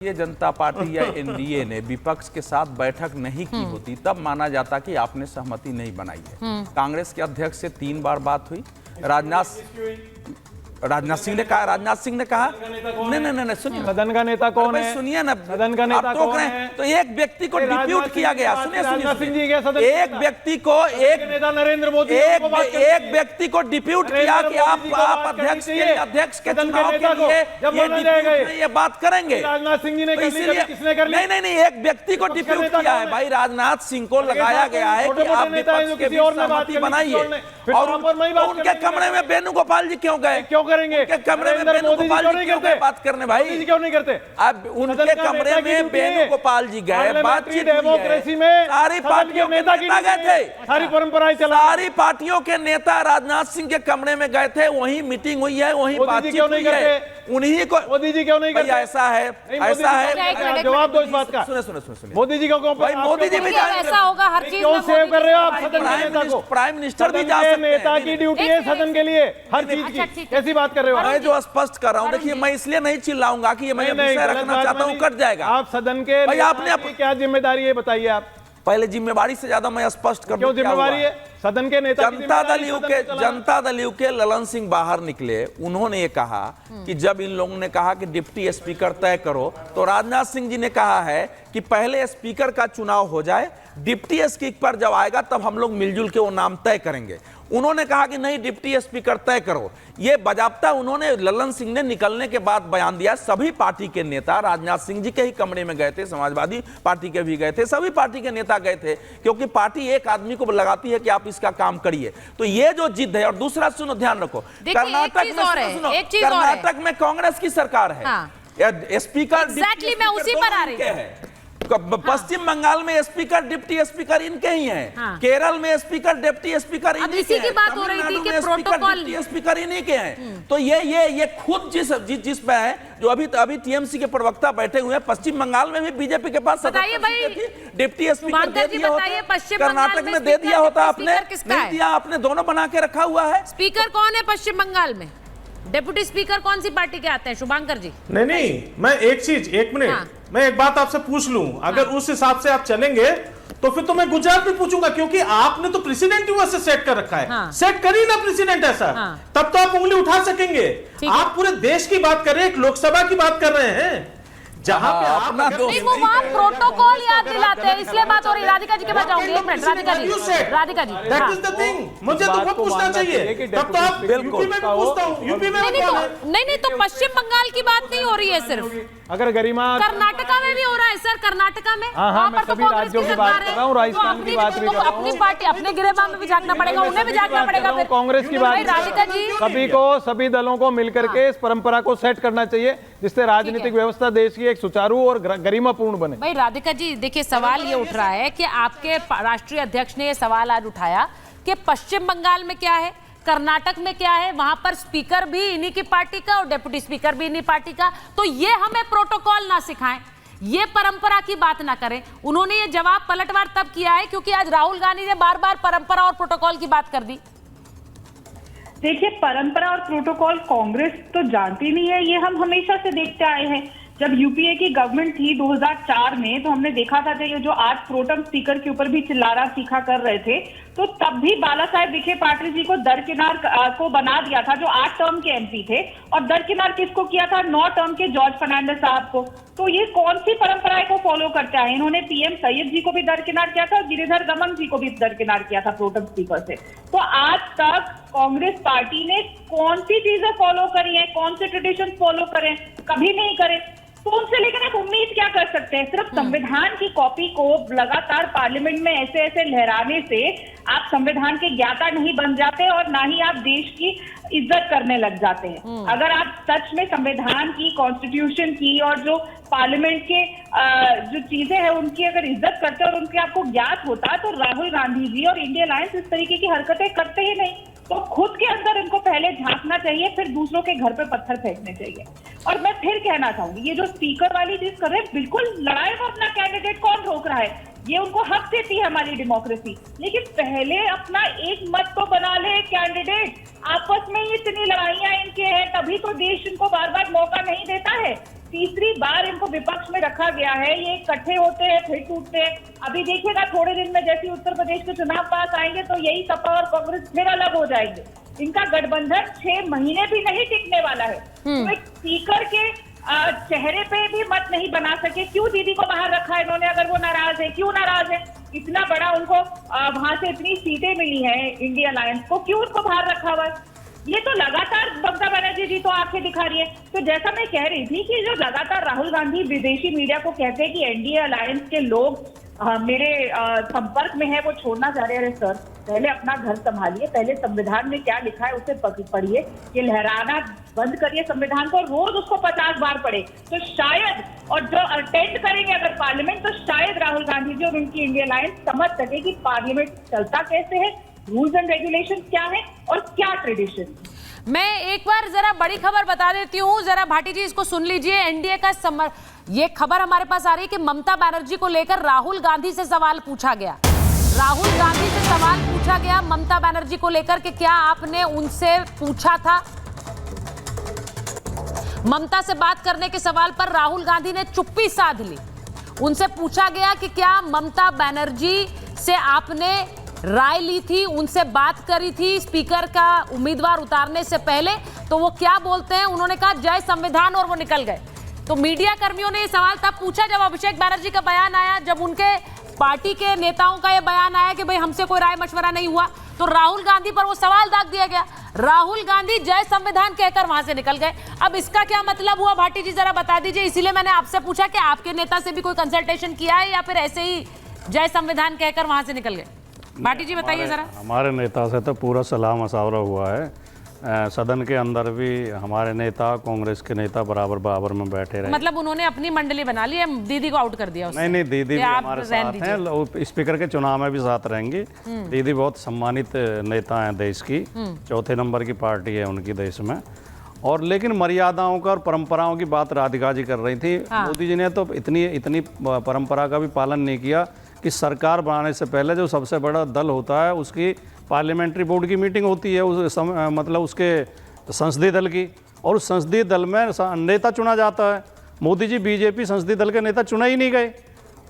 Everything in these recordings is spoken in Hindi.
ये जनता पार्टी या एनडीए ने विपक्ष के साथ बैठक नहीं की होती तब माना जाता कि आपने सहमति नहीं बनाई है। कांग्रेस के अध्यक्ष से 3 बार बात हुई। राजनाथ सिंह ने कहा नहीं सुनिए, सदन का नेता कौन है? सुनिए ना, सदन का नेता कौन है? तो एक व्यक्ति को डिप्यूट किया गया। सुनिए एक व्यक्ति को नेता नरेंद्र मोदी एक व्यक्ति को डिप्यूट किया कि आप अध्यक्ष के चुनाव के लिए ये बात करेंगे। राजनाथ सिंह जी ने किसने कर लिया? नहीं, एक व्यक्ति को डिप्यूट किया है भाई। राजनाथ सिंह को लगाया गया है कि आप विपक्ष के बीच सहमति बनाइए, और उनके कमरे में वेणुगोपाल जी क्यों गए? क्यों करेंगे? कमरे में वेणुगोपाल जी क्यों गए बात करने? भाई क्यों नहीं करते? अब उनके कमरे में वेणुगोपाल जी गए, बातचीत डेमोक्रेसी में सारी पार्टियों के नेता गए थे, सारी परंपराएं चला, सारी पार्टियों के नेता राजनाथ सिंह के कमरे में गए थे, वहीं मीटिंग हुई है, वहीं बातचीत हुई है। उन्हीं को मोदी जी क्यों नहीं करते? ऐसा है। जवाब दो इस बात का। सुने मोदी जी को भाई, मोदी जी भी ऐसा होगा हर चीज क्यों सेव कर रहे हो आप सदन के नेता को? प्राइम मिनिस्टर भी जा सकते हैं। नेता की ड्यूटी है सदन के लिए हर चीज की। कैसी बात कर रहे हो? मैं जो स्पष्ट कर रहा हूँ, देखिए मैं इसलिए नहीं चिल्लाऊंगा कि ये मैं विषय रखना चाहता हूँ, कट जाएगा। आप सदन के भाई आपने क्या जिम्मेदारी है बताइए आप। पहले जिम्मेवारी से ज्यादा मैं स्पष्ट कर दूं क्यों जिम्मेवारी है सदन के नेता? जनता दल यू के ललन सिंह बाहर निकले, उन्होंने ये कहा कि जब इन लोगों ने कहा कि डिप्टी स्पीकर तय करो, तो राजनाथ सिंह जी ने कहा है कि पहले स्पीकर का चुनाव हो जाए, डिप्टी स्पीकर जब आएगा तब हम लोग मिलजुल के वो नाम तय करेंगे। उन्होंने कहा कि नहीं, डिप्टी स्पीकर तय करो। ये बजाबता उन्होंने ललन सिंह ने निकलने के बाद बयान दिया। सभी पार्टी के नेता राजनाथ सिंह जी के ही कमरे में गए थे, समाजवादी पार्टी के भी गए थे, सभी पार्टी के नेता गए थे, क्योंकि पार्टी एक आदमी को लगाती है कि आप इसका काम करिए। तो ये जो जिद है, और दूसरा सुनो, ध्यान रखो, कर्नाटक में कांग्रेस की सरकार है, स्पीकर मैं उसी पर आ रही हूं। पश्चिम बंगाल में स्पीकर डिप्टी स्पीकर इनके ही हैं। केरल में स्पीकर डिप्टी स्पीकर इन्हीं के हैं। की बात हो रही थी कि प्रोटोकॉल डिप्टी स्पीकर इन्हीं के हैं। तो ये खुद जिस पे है, जो अभी टीएमसी के प्रवक्ता बैठे हुए हैं, पश्चिम बंगाल में भी बीजेपी के पास डिप्टी स्पीकर दे दिया होता, कर्नाटक में दे दिया होता, आपने नहीं दिया, आपने दोनों बना के रखा हुआ है। स्पीकर कौन है पश्चिम बंगाल में? डेप्यूटी स्पीकर कौन सी पार्टी के आते हैं? शुभांकर जी। नहीं, मैं एक मिनट मैं एक बात आपसे पूछ लूं। अगर उस हिसाब से आप चलेंगे तो फिर तो मैं गुजरात भी पूछूंगा, क्योंकि आपने तो प्रेसिडेंट ही वैसे सेट कर रखा है। सेट करिए ना प्रेसिडेंट ऐसा, तब तो आप उंगली उठा सकेंगे। आप पूरे देश की बात कर रहे हैं, एक लोकसभा की बात कर रहे हैं, जहां पे आप नहीं, वो वहाँ प्रोटोकॉल याद दिलाते हैं, इसलिए बात हो रही है। राधिका जी के पास जाऊंगी, एक minute. Radhika ji that is the thing, मुझे तो वो पूछना चाहिए। तब तो आप यूपी में पूछता हूं, यूपी में नहीं तो पश्चिम बंगाल की बात नहीं हो रही है सिर्फ, अगर गरिमा कर्नाटका में भी हो रहा है सर। कर्नाटका में मैं सभी राज्यों की बात कर रहा हूँ, राजस्थान की बात भी कर रहा हूँ। अपनी पार्टी अपने गिरेबान में भी झांकना पड़ेगा, उन्हें भी झांकना पड़ेगा। कांग्रेस की बात, राधिका जी, सभी दलों को मिलकर के इस परंपरा को सेट करना चाहिए, जिससे राजनीतिक व्यवस्था देश की एक सुचारू और गरिमापूर्ण बने। भाई राधिका जी, देखिए सवाल ये उठ रहा है कि आपके राष्ट्रीय अध्यक्ष ने ये सवाल आज उठाया कि पश्चिम बंगाल में क्या है, कर्नाटक में क्या है, वहां पर स्पीकर भी इन्हीं की पार्टी का और डेप्यूटी स्पीकर भी इन्हीं पार्टी का। तो ये हमें प्रोटोकॉल ना सिखाएं, ये परंपरा की बात ना करें। उन्होंने ये जवाब पलटवार तब किया है क्योंकि आज राहुल गांधी ने बार बार परंपरा और प्रोटोकॉल की बात कर दी। देखिए, परंपरा और प्रोटोकॉल कांग्रेस तो जानती नहीं है, ये हम हमेशा से देखते आए हैं। जब यूपीए की गवर्नमेंट थी 2004 में, तो हमने देखा था कि ये जो आज प्रोटेम स्पीकर के ऊपर भी चिल्लारा सीखा कर रहे थे, तो तब भी बाला साहेब विखे पाटिल जी को दरकिनार को बना दिया था, जो 8 टर्म के एमपी थे, और दरकिनार किसको किया था? 9 टर्म के जॉर्ज फर्नांडिस साहब को। तो ये कौन सी परंपराएं को फॉलो करते हैं? इन्होंने पीएम सैयद जी को भी दरकिनार किया था और गिरिधर दमन जी को भी दरकिनार किया था प्रोटेम स्पीकर से। तो आज तक कांग्रेस पार्टी ने कौन सी चीजें फॉलो करी है, कौन से ट्रेडिशन फॉलो करें? कभी नहीं करे। तो उनसे लेकर एक उम्मीद क्या कर सकते हैं? सिर्फ संविधान की कॉपी को लगातार पार्लियामेंट में ऐसे लहराने से आप संविधान के ज्ञाता नहीं बन जाते, और ना ही आप देश की इज्जत करने लग जाते हैं। अगर आप सच में संविधान की, कॉन्स्टिट्यूशन की और जो पार्लियामेंट के जो चीजें हैं उनकी अगर इज्जत करते और उनके आपको ज्ञात होता, तो राहुल गांधी जी और इंडिया अलायंस इस तरीके की हरकतें करते ही नहीं। तो खुद के अंदर इनको पहले झांकना चाहिए, फिर दूसरों के घर पे पत्थर फेंकने चाहिए। और मैं फिर कहना चाहूंगी, ये जो स्पीकर वाली चीज कर रहे हैं, बिल्कुल लड़ाई में अपना कैंडिडेट कौन रोक रहा है? ये उनको हक देती है हमारी डेमोक्रेसी, लेकिन पहले अपना एक मत तो बना ले कैंडिडेट। आपस में ही इतनी लड़ाइयां इनके हैं, तभी तो देश इनको बार बार मौका नहीं देता है। तीसरी बार इनको विपक्ष में रखा गया है। ये इकट्ठे होते हैं फिर टूटते हैं। अभी देखिएगा थोड़े दिन में जैसे उत्तर प्रदेश के चुनाव पास आएंगे तो यही सपा और कांग्रेस फिर अलग हो जाएंगे। इनका गठबंधन 6 महीने भी नहीं टिकने वाला है। तो एक स्पीकर के चेहरे पे भी मत नहीं बना सके। क्यों दीदी को बाहर रखा है इन्होंने? अगर वो नाराज है, क्यों नाराज है? इतना बड़ा उनको वहां से इतनी सीटें मिली है इंडिया अलायंस को, क्यों उनको बाहर रखा हुआ है? ये तो लगातार ममता बनर्जी जी तो आंखें दिखा रही है। तो जैसा मैं कह रही थी कि जो लगातार राहुल गांधी विदेशी मीडिया को कहते हैं कि एनडीए अलायंस के लोग मेरे संपर्क में है, वो छोड़ना चाह रहे हैं। सर, पहले अपना घर संभालिए, पहले संविधान में क्या लिखा है उसे पढ़िए। ये लहराना बंद करिए संविधान को, रोज उसको 50 बार पढ़े तो शायद, और जो अटेंड करेंगे अगर पार्लियामेंट, तो शायद राहुल गांधी जी और उनकी इंडिया अलायंस समझ सके कि पार्लियामेंट चलता कैसे है, रूल्स एंड रेगुलेशन क्या है और क्या ट्रेडिशन। मैं एक बार जरा बड़ी खबर बता देती हूँ, जरा भाटी जी इसको सुन लीजिए। एनडीए का ये खबर हमारे पास आ रही है कि ममता बनर्जी को लेकर राहुल गांधी से सवाल पूछा गया। राहुल गांधी से सवाल पूछा गया ममता बनर्जी को लेकर कि क्या आपने उनसे पूछा था। ममता से बात करने के सवाल पर राहुल गांधी ने चुप्पी साध ली। उनसे पूछा गया कि क्या ममता बनर्जी से आपने राय ली थी, उनसे बात करी थी स्पीकर का उम्मीदवार उतारने से पहले, तो वो क्या बोलते हैं? उन्होंने कहा जय संविधान और वो निकल गए। तो मीडिया कर्मियों ने ये सवाल तब पूछा जब अभिषेक बनर्जी का बयान आया, जब उनके पार्टी के नेताओं का ये बयान आया कि भाई हमसे कोई राय मशवरा नहीं हुआ, तो राहुल गांधी पर वो सवाल दाग दिया गया। राहुल गांधी जय संविधान कहकर वहां से निकल गए। अब इसका क्या मतलब हुआ भाटी जी जरा बता दीजिए। इसीलिए मैंने आपसे पूछा कि आपके नेता से भी कोई कंसल्टेशन किया है या फिर ऐसे ही जय संविधान कहकर वहां से निकल गए? भाटी जी बताइए जरा। हमारे नेता से तो पूरा सलाह मशवरा हुआ है। सदन के अंदर भी हमारे नेता, कांग्रेस के नेता बराबर में बैठे रहे। मतलब उन्होंने अपनी मंडली बना ली है, दीदी को आउट कर दिया उसने। नहीं, दीदी भी हमारे साथ हैं, स्पीकर के चुनाव में भी साथ रहेंगी। दीदी बहुत सम्मानित नेता हैं देश की, 4थे नंबर की पार्टी है उनकी देश में। और लेकिन मर्यादाओं का और परंपराओं की बात राधिका जी कर रही थी। मोदी जी ने तो इतनी परंपरा का भी पालन नहीं किया कि सरकार बनाने से पहले जो सबसे बड़ा दल होता है उसकी पार्लियामेंट्री बोर्ड की मीटिंग होती है, मतलब उसके संसदीय दल की, और उस संसदीय दल में नेता चुना जाता है। मोदी जी बीजेपी संसदीय दल के नेता चुना ही नहीं गए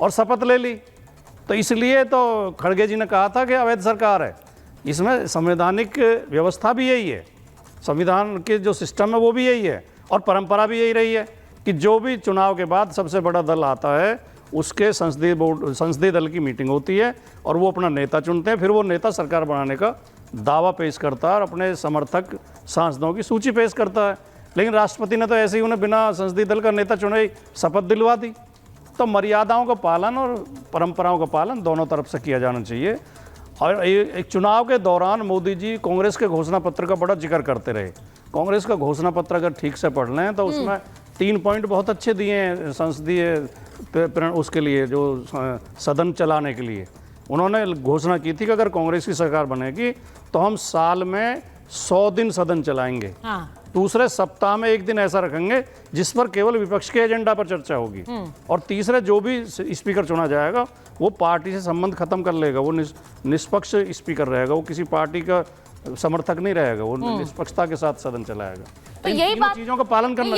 और शपथ ले ली। तो इसलिए तो खड़गे जी ने कहा था कि अवैध सरकार है। इसमें संवैधानिक व्यवस्था भी यही है, संविधान के जो सिस्टम है वो भी यही है, और परंपरा भी यही रही है कि जो भी चुनाव के बाद सबसे बड़ा दल आता है उसके संसदीय दल की मीटिंग होती है और वो अपना नेता चुनते हैं। फिर वो नेता सरकार बनाने का दावा पेश करता है और अपने समर्थक सांसदों की सूची पेश करता है। लेकिन राष्ट्रपति ने तो ऐसे ही उन्हें बिना संसदीय दल का नेता चुने ही शपथ दिलवा दी। तो मर्यादाओं का पालन और परंपराओं का पालन दोनों तरफ से किया जाना चाहिए। और एक चुनाव के दौरान मोदी जी कांग्रेस के घोषणा पत्र का बड़ा जिक्र करते रहे। कांग्रेस का घोषणा पत्र अगर ठीक से पढ़ लें तो उसमें 3 पॉइंट बहुत अच्छे दिए हैं संसदीय उसके लिए, जो सदन चलाने के लिए। उन्होंने घोषणा की थी कि अगर कांग्रेस की सरकार बनेगी तो हम साल में 100 दिन सदन चलाएंगे। दूसरे सप्ताह में 1 दिन ऐसा रखेंगे जिस पर केवल विपक्ष के एजेंडा पर चर्चा होगी, और तीसरे जो भी स्पीकर चुना जाएगा वो पार्टी से संबंध खत्म कर लेगा, वो निष्पक्ष स्पीकर रहेगा, वो किसी पार्टी का समर्थक नहीं रहेगा, वो निष्पक्षता के साथ सदन चलाएगा। तो यही बात, चीजों का पालन करना।